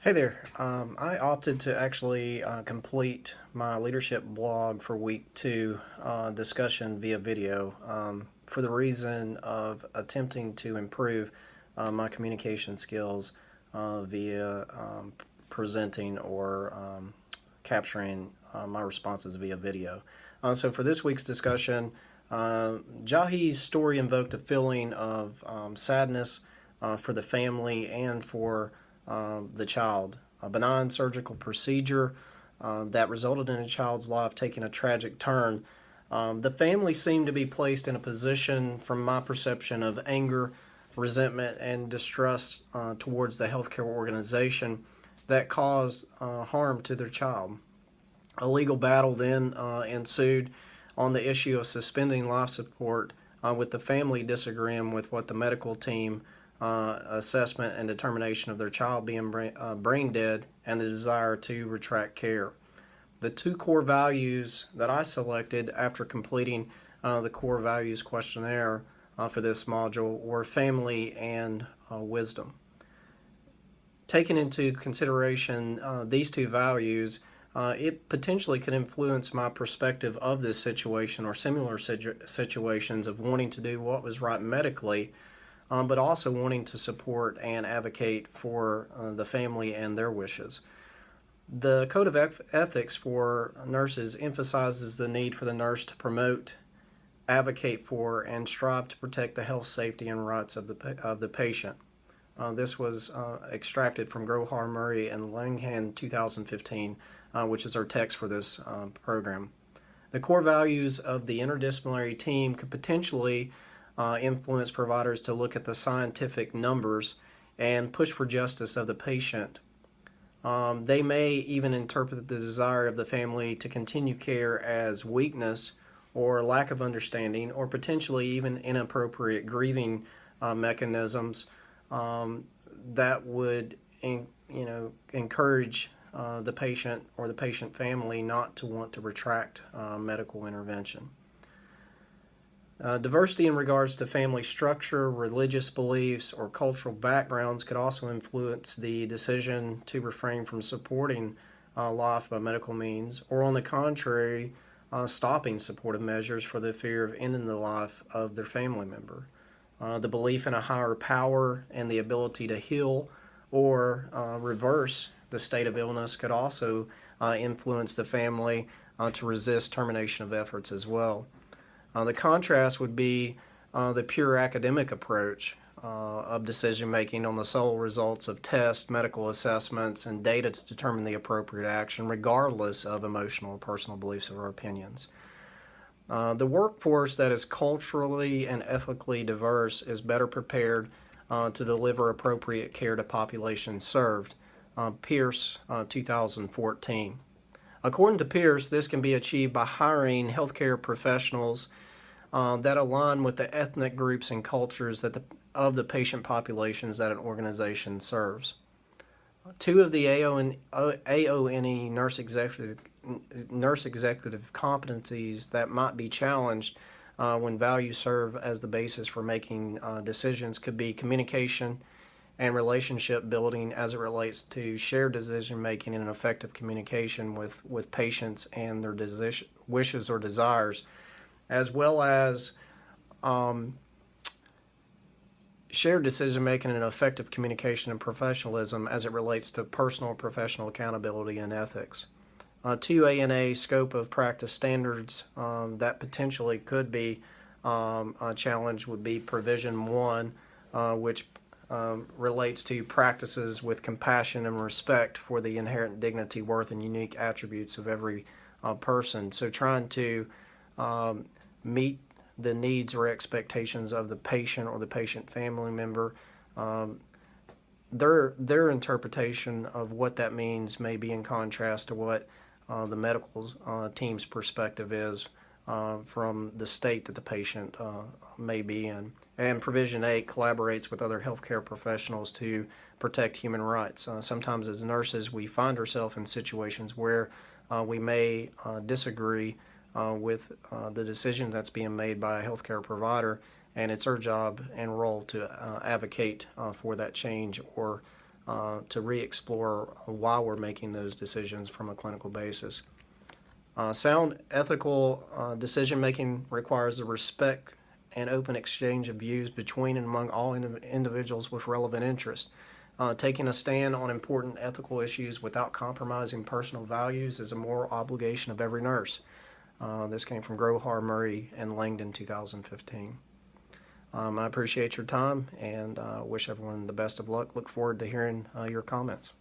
Hey there. I opted to actually complete my leadership blog for week two discussion via video for the reason of attempting to improve my communication skills via presenting or capturing my responses via video. So for this week's discussion, Jahi's story invoked a feeling of sadness for the family and for the child. A benign surgical procedure that resulted in a child's life taking a tragic turn. The family seemed to be placed in a position, from my perception, of anger, resentment, and distrust towards the healthcare organization that caused harm to their child. A legal battle then ensued on the issue of suspending life support, with the family disagreeing with what the medical team assessment and determination of their child being brain dead and the desire to retract care. The two core values that I selected after completing the core values questionnaire for this module were family and wisdom. Taking into consideration these two values, it potentially could influence my perspective of this situation or similar situations of wanting to do what was right medically, but also wanting to support and advocate for the family and their wishes. The Code of Ethics for nurses emphasizes the need for the nurse to promote, advocate for, and strive to protect the health, safety, and rights of the patient. This was extracted from Grohar, Murray, and Langhan 2015, which is our text for this program. The core values of the interdisciplinary team could potentially influence providers to look at the scientific numbers and push for justice of the patient. They may even interpret the desire of the family to continue care as weakness or lack of understanding, or potentially even inappropriate grieving mechanisms that would encourage the patient or the patient family not to want to retract medical intervention. Diversity in regards to family structure, religious beliefs, or cultural backgrounds could also influence the decision to refrain from supporting life by medical means, or on the contrary, stopping supportive measures for the fear of ending the life of their family member. The belief in a higher power and the ability to heal or reverse the state of illness could also influence the family to resist termination of efforts as well. The contrast would be the pure academic approach of decision making on the sole results of tests, medical assessments, and data to determine the appropriate action, regardless of emotional or personal beliefs or opinions. The workforce that is culturally and ethically diverse is better prepared to deliver appropriate care to populations served. Pierce, 2014. According to Pierce, this can be achieved by hiring healthcare professionals that align with the ethnic groups and cultures of the patient populations that an organization serves. Two of the AONE nurse executive competencies that might be challenged when values serve as the basis for making decisions could be communication and relationship building as it relates to shared decision making and effective communication with patients and their wishes or desires, as well as shared decision making and effective communication and professionalism as it relates to personal and professional accountability and ethics. Two ANA scope of practice standards that potentially could be a challenge would be Provision 1, which relates to practices with compassion and respect for the inherent dignity, worth, and unique attributes of every person. So trying to meet the needs or expectations of the patient or the patient family member. Their interpretation of what that means may be in contrast to what the medical team's perspective is from the state that the patient may be in. And Provision 8 collaborates with other healthcare professionals to protect human rights. Sometimes as nurses we find ourselves in situations where we may disagree with the decision that's being made by a healthcare provider, and it's our job and role to advocate for that change or to re-explore why we're making those decisions from a clinical basis. Sound ethical decision making requires the respect and open exchange of views between and among all individuals with relevant interests. Taking a stand on important ethical issues without compromising personal values is a moral obligation of every nurse. This came from Grohar, Murray, and Langdon, 2015. I appreciate your time and wish everyone the best of luck. Look forward to hearing your comments.